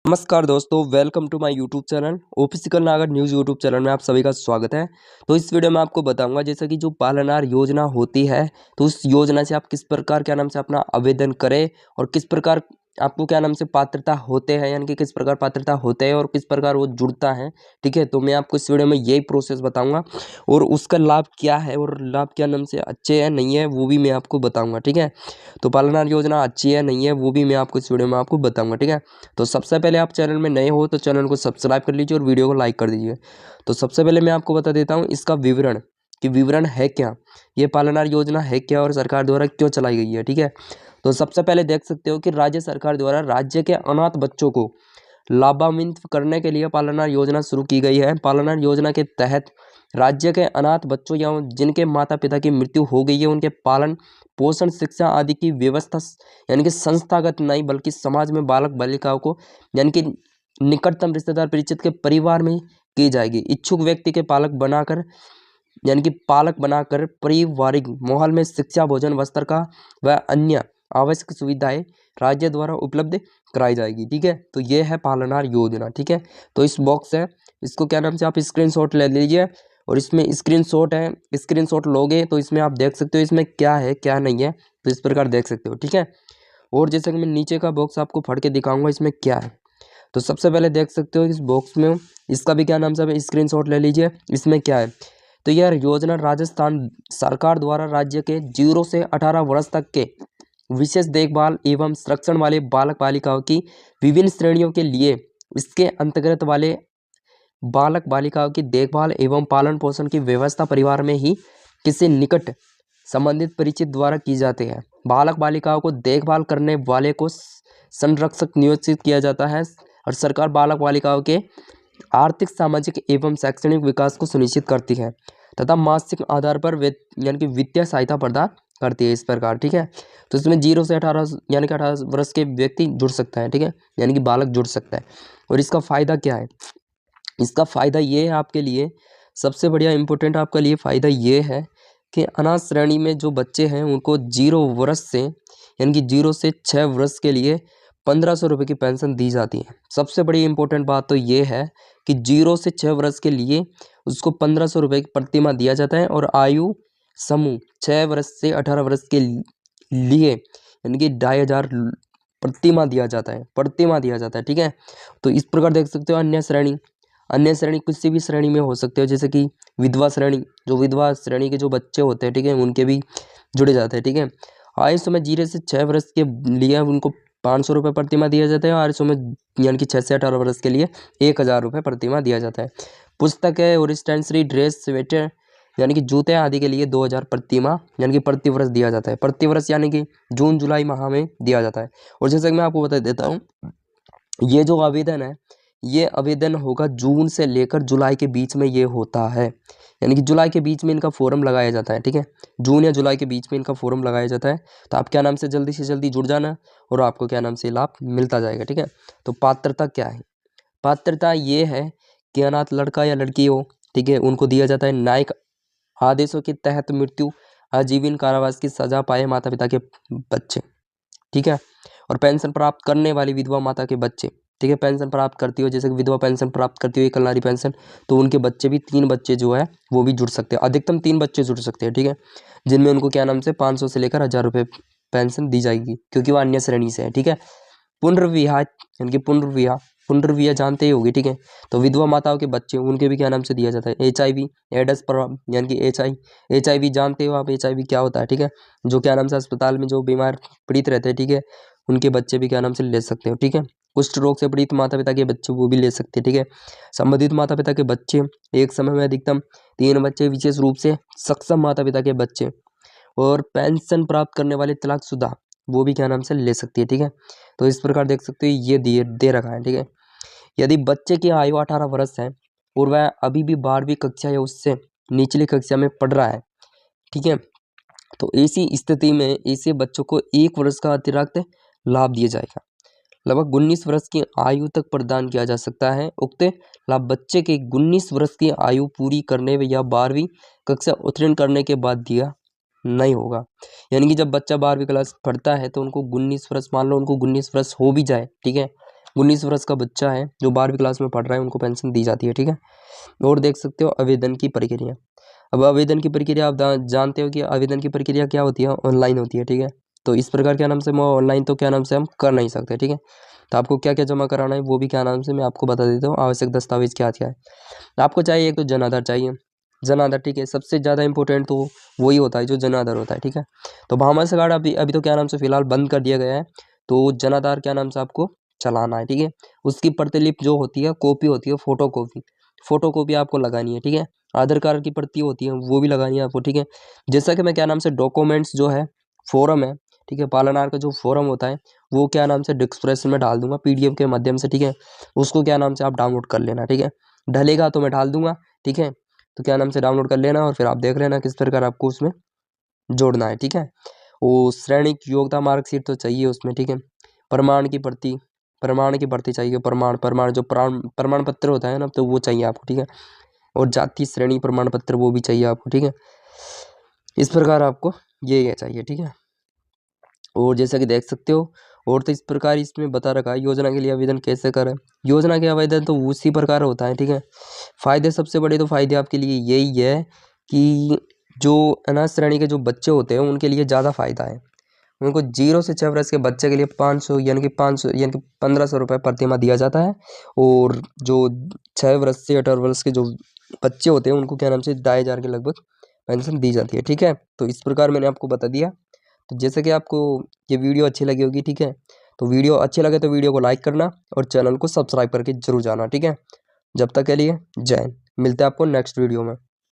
नमस्कार दोस्तों, welcome to my YouTube channel official Nagar news YouTube channel में आप सभी का स्वागत है। तो इस वीडियो में आपको बताऊंगा जैसे कि जो पालनहार योजना होती है, तो उस योजना से आप किस प्रकार क्या नाम से अपना आवेदन करें और किस प्रकार आपको क्या नाम से पात्रता होते हैं, यानी कि किस प्रकार पात्रता होते हैं और किस प्रकार वो जुड़ता है। ठीक है, तो मैं आपको इस वीडियो में यही प्रोसेस बताऊँगा और उसका लाभ क्या है और लाभ क्या नाम से अच्छे है नहीं है वो भी मैं आपको बताऊँगा। ठीक है, तो पालनहार योजना अच्छी है नहीं है वो भी मैं आपको इस वीडियो में आपको बताऊँगा। ठीक है, तो सबसे पहले आप चैनल में नए हो तो चैनल को सब्सक्राइब कर लीजिए और वीडियो को लाइक कर दीजिए। तो सबसे पहले मैं आपको बता देता हूँ इसका विवरण कि विवरण है क्या, ये पालनहार योजना है क्या और सरकार द्वारा क्यों चलाई गई है। ठीक है, तो सबसे पहले देख सकते हो कि राज्य सरकार द्वारा राज्य के अनाथ बच्चों को लाभान्वित करने के लिए पालनहार योजना शुरू की गई है। पालनहार योजना के तहत राज्य के अनाथ बच्चों या जिनके माता पिता की मृत्यु हो गई है उनके पालन पोषण शिक्षा आदि की व्यवस्था यानी कि संस्थागत नहीं बल्कि समाज में बालक बालिकाओं को यानी कि निकटतम रिश्तेदार परिचित के परिवार में की जाएगी। इच्छुक व्यक्ति के पालक बनाकर पारिवारिक माहौल में शिक्षा भोजन वस्त्र का व अन्य आवश्यक सुविधाएं राज्य द्वारा उपलब्ध कराई जाएगी। ठीक है, तो ये है पालनहार योजना। ठीक है, तो इस बॉक्स है, इसको क्या नाम से आप स्क्रीनशॉट ले लीजिए और इसमें स्क्रीनशॉट है, स्क्रीनशॉट लोगे तो इसमें आप देख सकते हो इसमें क्या है क्या नहीं है, तो इस प्रकार देख सकते हो। ठीक है, और जैसे कि मैं नीचे का बॉक्स आपको फट के दिखाऊंगा इसमें क्या है। तो सबसे पहले देख सकते हो इस बॉक्स में, इसका भी क्या नाम से आप स्क्रीनशॉट ले लीजिए। इसमें क्या है, तो यह योजना राजस्थान सरकार द्वारा राज्य के 0 से 18 वर्ष तक के विशेष देखभाल एवं संरक्षण वाले बालक बालिकाओं की विभिन्न श्रेणियों के लिए इसके अंतर्गत वाले बालक बालिकाओं की देखभाल एवं पालन पोषण की व्यवस्था परिवार में ही किसी निकट संबंधित परिचित द्वारा की जाती है। बालक बालिकाओं को देखभाल करने वाले को संरक्षक नियोजित किया जाता है और सरकार बालक बालिकाओं के आर्थिक सामाजिक एवं शैक्षणिक विकास को सुनिश्चित करती है तथा मासिक आधार पर यानी कि वित्तीय सहायता प्रदान करती है इस प्रकार। ठीक है, तो इसमें 0 से 18 यानी कि 18 वर्ष के व्यक्ति जुड़ सकता है। ठीक है, यानी कि बालक जुड़ सकता है। और इसका फ़ायदा क्या है, इसका फ़ायदा ये है आपके लिए सबसे बढ़िया इंपॉर्टेंट आपके लिए फ़ायदा ये है कि अनाथ श्रेणी में जो बच्चे हैं उनको 0 वर्ष से यानी कि 0 से 6 वर्ष के लिए 1500 रुपये की पेंशन दी जाती है। सबसे बड़ी इंपॉर्टेंट बात तो ये है कि 0 से 6 वर्ष के लिए उसको 1500 रुपये की प्रतिमाह दिया जाता है और आयु समूह 6 वर्ष से 18 वर्ष के लिए यानी कि 2500 प्रतिमाह दिया जाता है। ठीक है, तो इस प्रकार देख सकते हो। अन्य श्रेणी किसी भी श्रेणी में हो सकते हो, जैसे कि विधवा श्रेणी, जो विधवा श्रेणी के जो बच्चे होते हैं, ठीक है, उनके भी जुड़े जाते हैं। ठीक है, आयु समय 0 से 6 वर्ष के लिए उनको 500 रुपये प्रतिमाह दिया जाता है और आयु समय यानी कि 6 से 18 वर्ष के लिए 1000 रुपये प्रतिमाह दिया जाता है। पुस्तक है और स्टेशनरी ड्रेस स्वेटर यानी कि जूते आदि के लिए 2000 प्रतिमाह यानी कि प्रति वर्ष दिया जाता है। प्रति वर्ष यानी कि जून जुलाई माह में दिया जाता है। और जैसे कि मैं आपको बता देता हूँ, ये जो आवेदन है ये आवेदन होगा जून से लेकर जुलाई के बीच में ये होता है, यानी कि जुलाई के बीच में इनका फॉर्म लगाया जाता है। ठीक है, जून या जुलाई के बीच में इनका फॉर्म लगाया जाता है। तो आप क्या नाम से जल्दी जुड़ जाना और आपको क्या नाम से लाभ मिलता जाएगा। ठीक है, तो पात्रता क्या है, पात्रता ये है कि अनाथ लड़का या लड़की हो, ठीक है, उनको दिया जाता है न्यायिक आदेशों के तहत मृत्यु आजीवन कारावास की सजा पाए माता पिता के बच्चे। ठीक है, और पेंशन प्राप्त करने वाली विधवा माता के बच्चे, ठीक है, पेंशन प्राप्त करती हो, जैसे कि विधवा पेंशन प्राप्त करती हो कल्याणी पेंशन, तो उनके बच्चे भी 3 बच्चे जो है वो भी जुड़ सकते हैं। अधिकतम 3 बच्चे जुड़ सकते हैं। ठीक है, जिनमें उनको क्या नाम से 500 से लेकर 1000 रुपये पेंशन दी जाएगी क्योंकि वो अन्य श्रेणी से है। ठीक है, पुनर्विवाह यानी कि पुनर्विवाह जानते ही होगी। ठीक है, तो विधवा माताओं के बच्चे उनके भी क्या नाम से दिया जाता है HIV एड्स पर यानी कि HIV जानते हो आप HIV क्या होता है। ठीक है, जो क्या नाम से अस्पताल में जो बीमार पीड़ित रहते हैं, ठीक है, उनके बच्चे भी क्या नाम से ले सकते हो। ठीक है, कुष्ठ रोग से पीड़ित माता पिता के बच्चे वो भी ले सकते हैं। ठीक है, संबंधित माता पिता के बच्चे एक समय में अधिकतम 3 बच्चे, विशेष रूप से सक्षम माता पिता के बच्चे और पेंशन प्राप्त करने वाले तलाकशुदा वो भी क्या नाम से ले सकती है। ठीक है, तो इस प्रकार देख सकते हो ये दे रखा है। ठीक है, यदि बच्चे की आयु 18 वर्ष है और वह अभी भी 12वीं कक्षा या उससे निचली कक्षा में पढ़ रहा है, ठीक है, तो ऐसी स्थिति में ऐसे बच्चों को 1 वर्ष का अतिरिक्त लाभ दिया जाएगा। लगभग 19 वर्ष की आयु तक प्रदान किया जा सकता है। उक्त लाभ बच्चे के 19 वर्ष की आयु पूरी करने या 12वीं कक्षा उत्तीर्ण करने के बाद दिया नहीं होगा। यानी कि जब बच्चा 12वीं क्लास पढ़ता है तो उनको 19 वर्ष, मान लो उनको 19 वर्ष हो भी जाए, ठीक है, 19 वर्ष का बच्चा है जो 12वीं क्लास में पढ़ रहा है उनको पेंशन दी जाती है, ठीक है। और देख सकते हो आवेदन की प्रक्रिया। अब आवेदन की प्रक्रिया आप जानते हो कि आवेदन की प्रक्रिया क्या होती है, ऑनलाइन होती है, ठीक है। तो इस प्रकार क्या नाम से ऑनलाइन तो क्या नाम से हम कर नहीं सकते, ठीक है। तो आपको क्या क्या जमा कराना है वो भी क्या नाम से मैं आपको बता देता हूँ। आवश्यक दस्तावेज क्या क्या है आपको चाहिए। एक तो जन आधार चाहिए, जन आधार, ठीक है। सबसे ज़्यादा इंपॉर्टेंट तो वही होता है जो जन आधार होता है, ठीक है। तो भामास कार्ड अभी अभी तो क्या नाम से फिलहाल बंद कर दिया गया है। तो जन आधार क्या नाम से आपको चलाना है, ठीक है। उसकी प्रतिलिपि जो होती है, कॉपी होती है, फोटो कॉपी आपको लगानी है, ठीक है। आधार कार्ड की प्रति होती है वो भी लगानी है आपको, ठीक है। जैसा कि मैं क्या नाम से डॉक्यूमेंट्स जो है फॉरम है, ठीक है, पालनार का जो फॉरम होता है वो क्या नाम से डिस्क्रिप्शन में डाल दूंगा PDF के माध्यम से, ठीक है। उसको क्या नाम से आप डाउनलोड कर लेना, ठीक है। ढलेगा तो मैं डाल दूंगा, ठीक है। तो क्या नाम से डाउनलोड कर लेना और फिर आप देख लेना किस प्रकार आपको उसमें जोड़ना है, ठीक है। वो श्रेणिक योग्यता मार्कशीट तो चाहिए उसमें, ठीक है। प्रमाण की प्रति चाहिए, प्रमाण जो प्रमाण पत्र होता है ना, तो वो चाहिए आपको, ठीक है। और जाति श्रेणी प्रमाण पत्र वो भी चाहिए आपको, ठीक है। इस प्रकार आपको ये चाहिए, ठीक है। और जैसा कि देख सकते हो, और तो इस प्रकार इसमें बता रखा है योजना के लिए आवेदन कैसे करें। योजना के आवेदन तो उसी प्रकार होता है, ठीक है। फायदे, सबसे बड़े तो फायदे आपके लिए यही है कि जो अनाथ श्रेणी के जो बच्चे होते हैं उनके लिए ज़्यादा फायदा है। उनको 0 से 6 वर्ष के बच्चे के लिए 500 यानी कि 1500 रुपये प्रतिमाह दिया जाता है। और जो 6 वर्ष से 18 वर्ष के जो बच्चे होते हैं उनको क्या नाम से 2500 के लगभग पेंशन दी जाती है, ठीक है। तो इस प्रकार मैंने आपको बता दिया। तो जैसे कि आपको ये वीडियो अच्छी लगी होगी, ठीक है। तो वीडियो अच्छी लगे तो वीडियो को लाइक करना और चैनल को सब्सक्राइब करके जरूर जाना, ठीक है। जब तक के लिए जय हिंद। मिलते हैं आपको नेक्स्ट वीडियो में।